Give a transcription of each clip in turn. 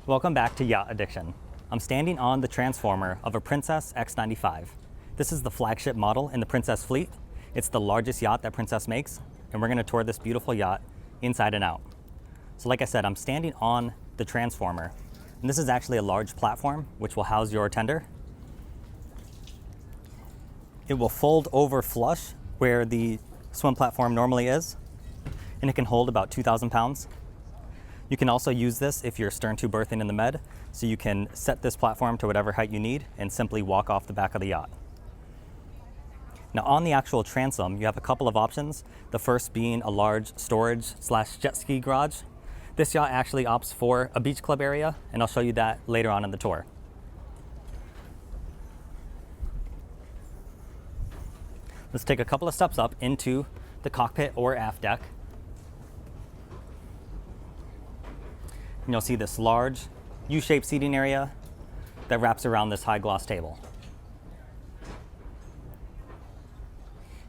Welcome back to Yacht Addiction. I'm standing on the transformer of a Princess X95. This is the flagship model in the Princess fleet. It's the largest yacht that Princess makes, and we're gonna tour this beautiful yacht inside and out. So like I said, I'm standing on the transformer, and this is actually a large platform which will house your tender. It will fold over flush where the swim platform normally is, and it can hold about 2,000 pounds. You can also use this if you're stern to berthing in the med, so you can set this platform to whatever height you need and simply walk off the back of the yacht. Now on the actual transom, you have a couple of options. The first being a large storage / jet ski garage. This yacht actually opts for a beach club area, and I'll show you that later on in the tour. Let's take a couple of steps up into the cockpit or aft deck. And you'll see this large U-shaped seating area that wraps around this high gloss table.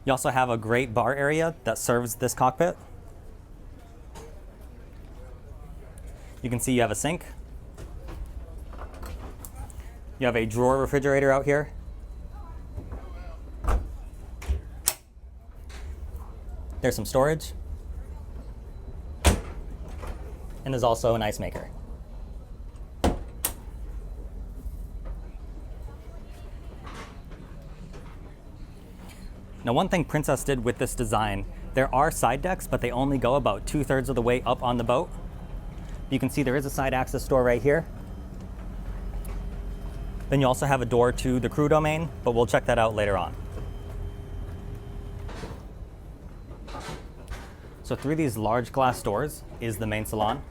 You also have a great bar area that serves this cockpit. You can see you have a sink. You have a drawer refrigerator out here. There's some storage. And there's also an ice maker. Now, one thing Princess did with this design, there are side decks, but they only go about 2/3 of the way up on the boat. You can see there is a side access door right here. Then you also have a door to the crew domain, but we'll check that out later on. So through these large glass doors is the main salon.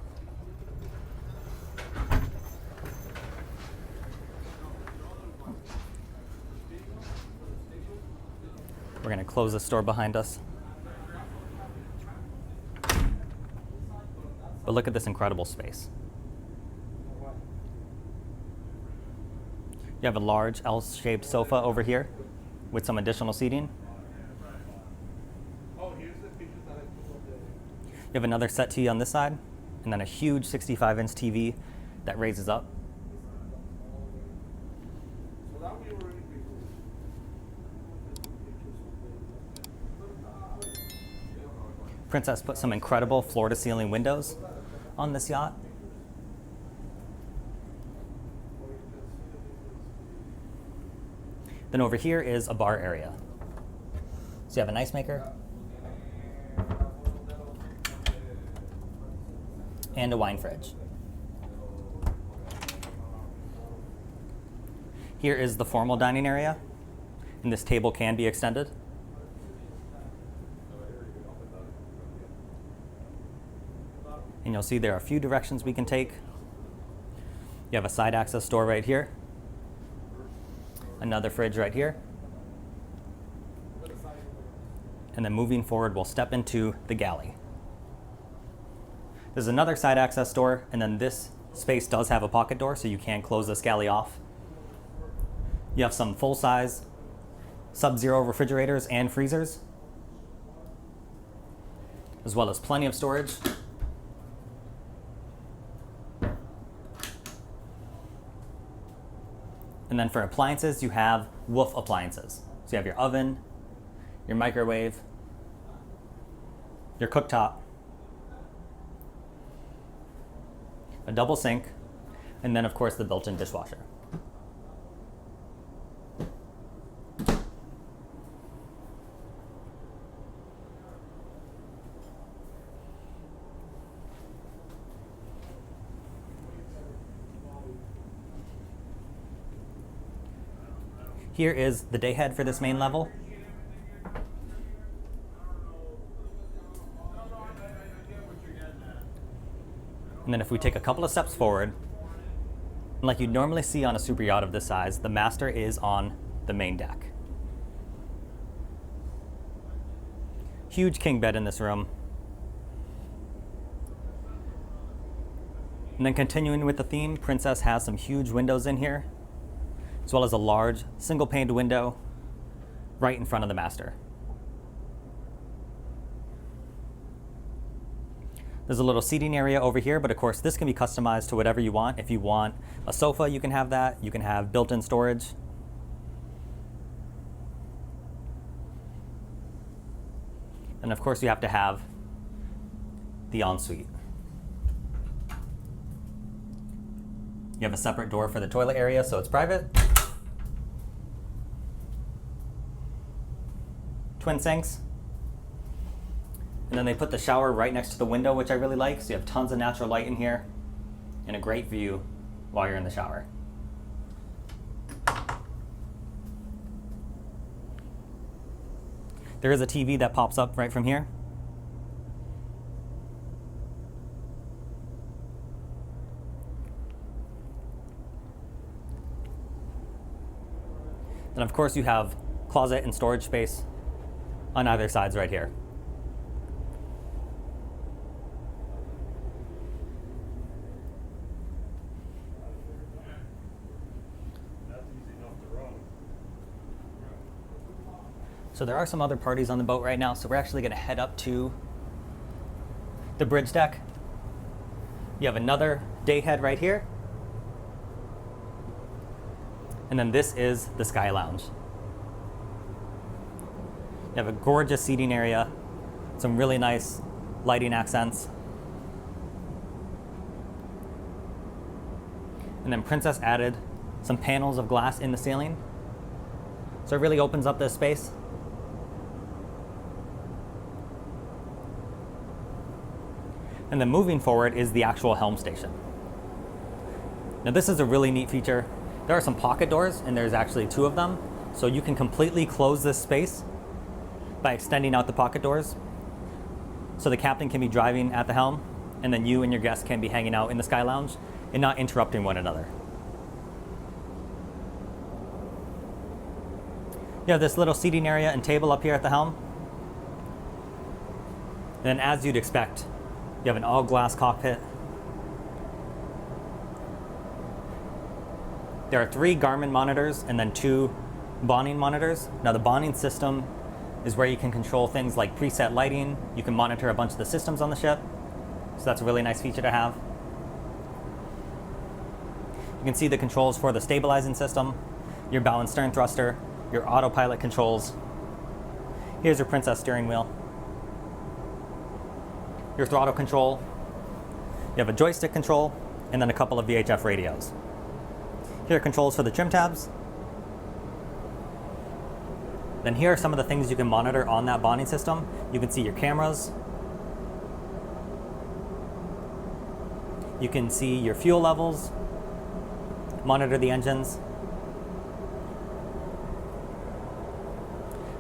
We're going to close this door behind us. But look at this incredible space. You have a large L-shaped sofa over here with some additional seating. You have another settee on this side, and then a huge 65-inch TV that raises up. Princess put some incredible floor-to-ceiling windows on this yacht. Then over here is a bar area. So you have an ice maker and a wine fridge. Here is the formal dining area, and this table can be extended. And you'll see there are a few directions we can take. You have a side access door right here, another fridge right here, and then moving forward, we'll step into the galley. There's another side access door, and then this space does have a pocket door, so you can close this galley off. You have some full-size Sub-Zero refrigerators and freezers, as well as plenty of storage. And then for appliances, you have Wolf appliances. So you have your oven, your microwave, your cooktop, a double sink, and then of course the built-in dishwasher. Here is the day head for this main level. And then if we take a couple of steps forward, like you'd normally see on a super yacht of this size, the master is on the main deck. Huge king bed in this room. And then continuing with the theme, Princess has some huge windows in here, as well as a large single-paned window right in front of the master. There's a little seating area over here, but of course this can be customized to whatever you want. If you want a sofa, you can have that. You can have built-in storage. And of course you have to have the ensuite. You have a separate door for the toilet area, so it's private. Twin sinks. And then they put the shower right next to the window, which I really like. So you have tons of natural light in here and a great view while you're in the shower. There is a TV that pops up right from here. And of course you have closet and storage space on either sides right here. So there are some other parties on the boat right now, so we're actually going to head up to the bridge deck. You have another day head right here. And then this is the Sky Lounge. You have a gorgeous seating area, some really nice lighting accents. And then Princess added some panels of glass in the ceiling. So it really opens up this space. And then moving forward is the actual helm station. Now this is a really neat feature. There are some pocket doors, and there's actually 2 of them. So you can completely close this space by extending out the pocket doors. So the captain can be driving at the helm, and then you and your guests can be hanging out in the Sky Lounge and not interrupting one another. You have this little seating area and table up here at the helm. And then as you'd expect, you have an all-glass cockpit. There are 3 Garmin monitors and then 2 bonding monitors. Now the bonding system is where you can control things like preset lighting. You can monitor a bunch of the systems on the ship. So that's a really nice feature to have. You can see the controls for the stabilizing system, your bow and stern thruster, your autopilot controls. Here's your Princess steering wheel. Your throttle control. You have a joystick control, and then a couple of VHF radios. Here are controls for the trim tabs. Then here are some of the things you can monitor on that bonding system. You can see your cameras. You can see your fuel levels, monitor the engines.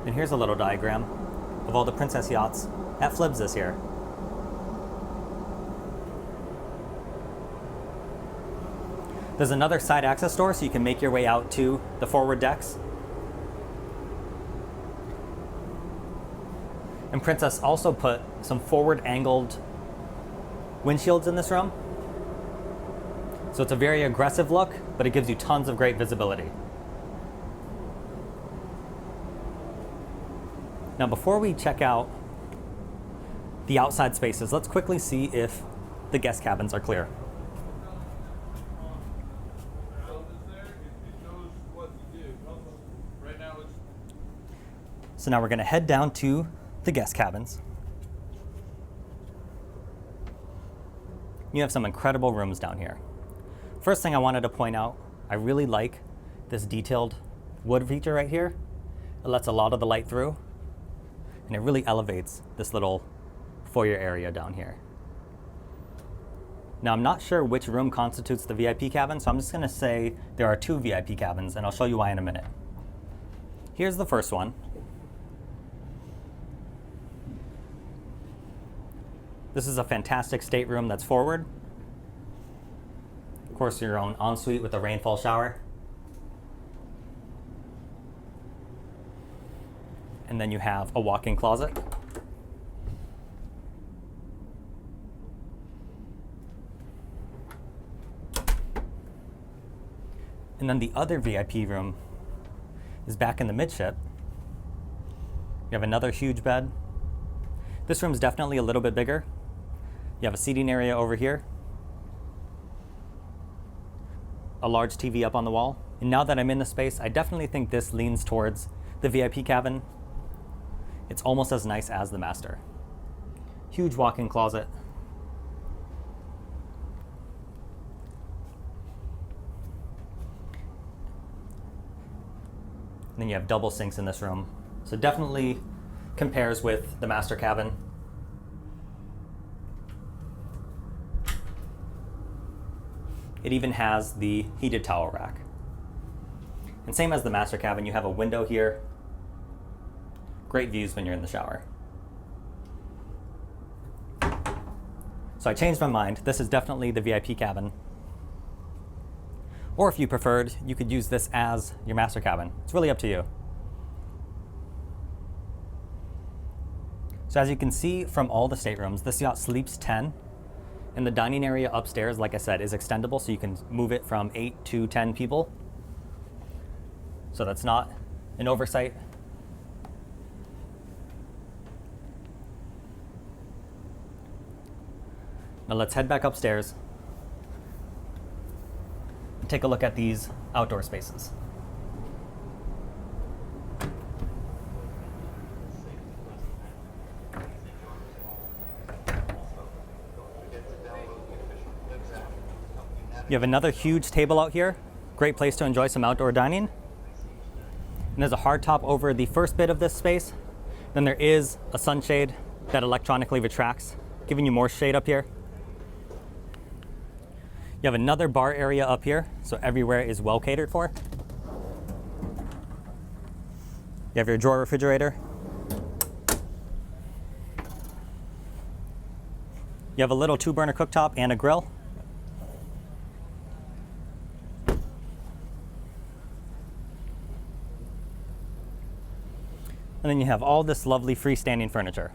And here's a little diagram of all the Princess yachts at Flibs this year. There's another side access door, so you can make your way out to the forward decks. And Princess also put some forward angled windshields in this room. So it's a very aggressive look, but it gives you tons of great visibility. Now before we check out the outside spaces, let's quickly see if the guest cabins are clear. So now we're going to head down to the guest cabins. You have some incredible rooms down here. First thing I wanted to point out, I really like this detailed wood feature right here. It lets a lot of the light through, and it really elevates this little foyer area down here. Now I'm not sure which room constitutes the VIP cabin, so I'm just going to say there are 2 VIP cabins, and I'll show you why in a minute. Here's the first one. This is a fantastic stateroom that's forward. Of course, your own ensuite with a rainfall shower. And then you have a walk-in closet. And then the other VIP room is back in the midship. You have another huge bed. This room's definitely a little bit bigger. You have a seating area over here, a large TV up on the wall. And now that I'm in the space, I definitely think this leans towards the VIP cabin. It's almost as nice as the master. Huge walk-in closet. And then you have double sinks in this room. So definitely compares with the master cabin. It even has the heated towel rack. And same as the master cabin, you have a window here. Great views when you're in the shower. So I changed my mind. This is definitely the VIP cabin. Or if you preferred, you could use this as your master cabin. It's really up to you. So as you can see from all the staterooms, this yacht sleeps 10. And the dining area upstairs, like I said, is extendable, so you can move it from 8 to 10 people. So that's not an oversight. Now let's head back upstairs and take a look at these outdoor spaces. You have another huge table out here. Great place to enjoy some outdoor dining. And there's a hardtop over the first bit of this space. Then there is a sunshade that electronically retracts, giving you more shade up here. You have another bar area up here, so everywhere is well catered for. You have your drawer refrigerator. You have a little 2-burner cooktop and a grill. And then you have all this lovely freestanding furniture.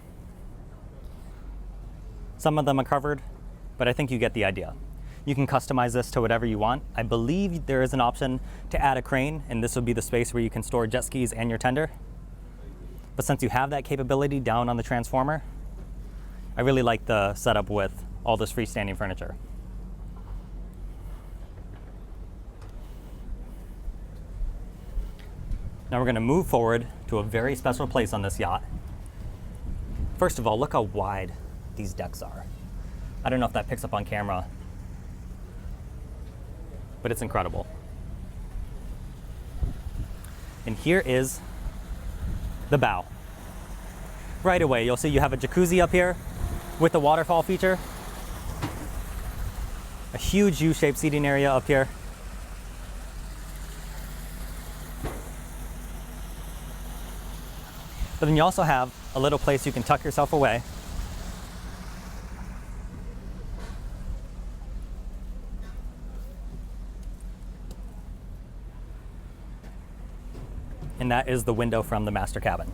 Some of them are covered, but I think you get the idea. You can customize this to whatever you want. I believe there is an option to add a crane, and this will be the space where you can store jet skis and your tender. But since you have that capability down on the transformer, I really like the setup with all this freestanding furniture. Now we're going to move forward to a very special place on this yacht. First of all, look how wide these decks are. I don't know if that picks up on camera, but it's incredible. And here is the bow. Right away, you'll see you have a jacuzzi up here with the waterfall feature. A huge U-shaped seating area up here. But then you also have a little place you can tuck yourself away. And that is the window from the master cabin.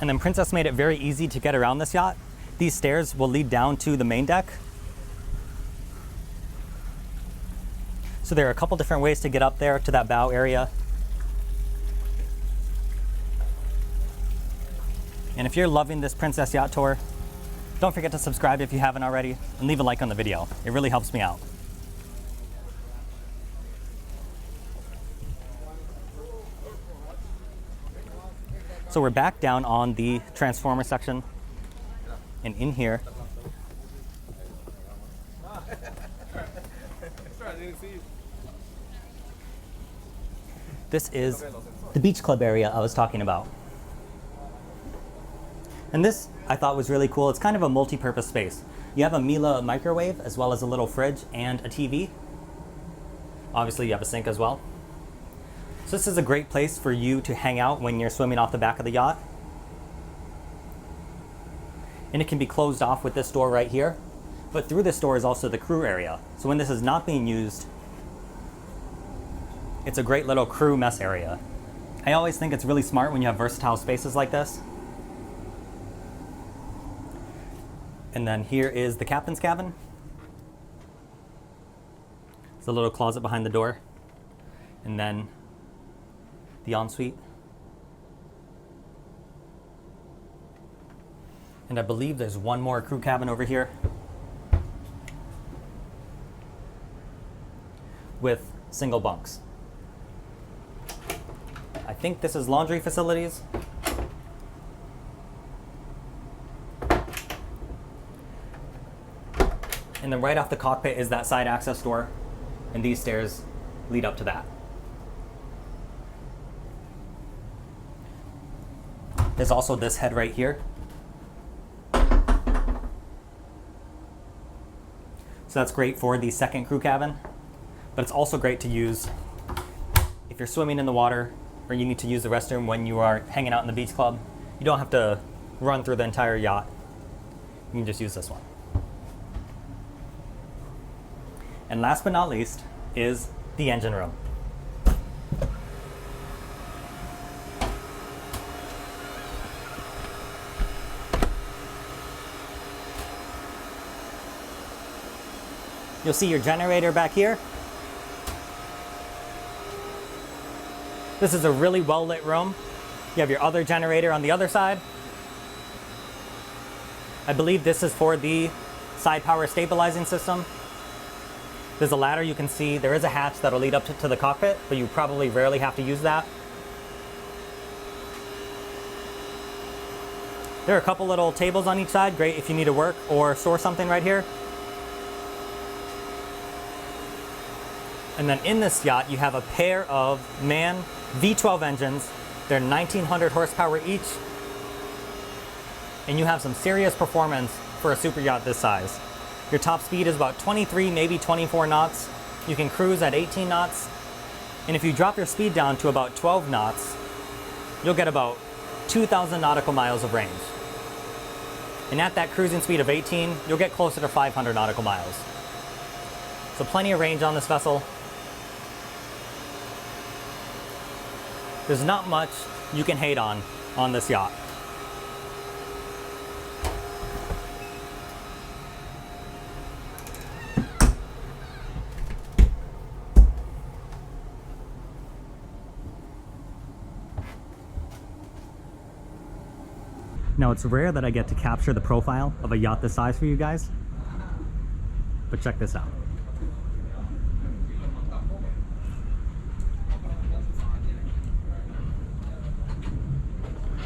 And then Princess made it very easy to get around this yacht. These stairs will lead down to the main deck. So there are a couple different ways to get up there to that bow area. And if you're loving this Princess Yacht Tour, don't forget to subscribe if you haven't already, and leave a like on the video. It really helps me out. So we're back down on the transformer section, and in here, this is the beach club area I was talking about. And this I thought was really cool. It's kind of a multi-purpose space. You have a Miele microwave as well as a little fridge and a TV. Obviously you have a sink as well. So this is a great place for you to hang out when you're swimming off the back of the yacht. And it can be closed off with this door right here. But through this door is also the crew area. So when this is not being used, it's a great little crew mess area. I always think it's really smart when you have versatile spaces like this. And then here is the captain's cabin. It's a little closet behind the door. And then the ensuite. And I believe there's one more crew cabin over here with single bunks. I think this is laundry facilities. And then right off the cockpit is that side access door, and these stairs lead up to that. There's also this head right here. So that's great for the second crew cabin, but it's also great to use if you're swimming in the water or you need to use the restroom when you are hanging out in the beach club. You don't have to run through the entire yacht. You can just use this one. And last but not least is the engine room. You'll see your generator back here. This is a really well lit room. You have your other generator on the other side. I believe this is for the side power stabilizing system. There's a ladder you can see. There is a hatch that'll lead up to the cockpit, but you probably rarely have to use that. There are a couple little tables on each side, great if you need to work or store something right here. And then in this yacht, you have a pair of MAN V12 engines. They're 1900 horsepower each. And you have some serious performance for a super yacht this size. Your top speed is about 23, maybe 24 knots. You can cruise at 18 knots. And if you drop your speed down to about 12 knots, you'll get about 2,000 nautical miles of range. And at that cruising speed of 18, you'll get closer to 500 nautical miles. So plenty of range on this vessel. There's not much you can hate on this yacht. Now it's rare that I get to capture the profile of a yacht this size for you guys, but check this out.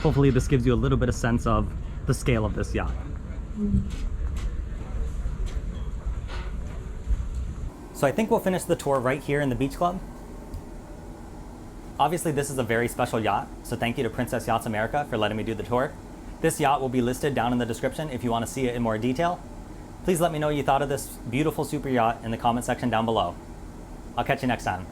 Hopefully this gives you a little bit of sense of the scale of this yacht. So I think we'll finish the tour right here in the beach club. Obviously this is a very special yacht, so thank you to Princess Yachts America for letting me do the tour. This yacht will be listed down in the description if you want to see it in more detail. Please let me know what you thought of this beautiful super yacht in the comment section down below. I'll catch you next time.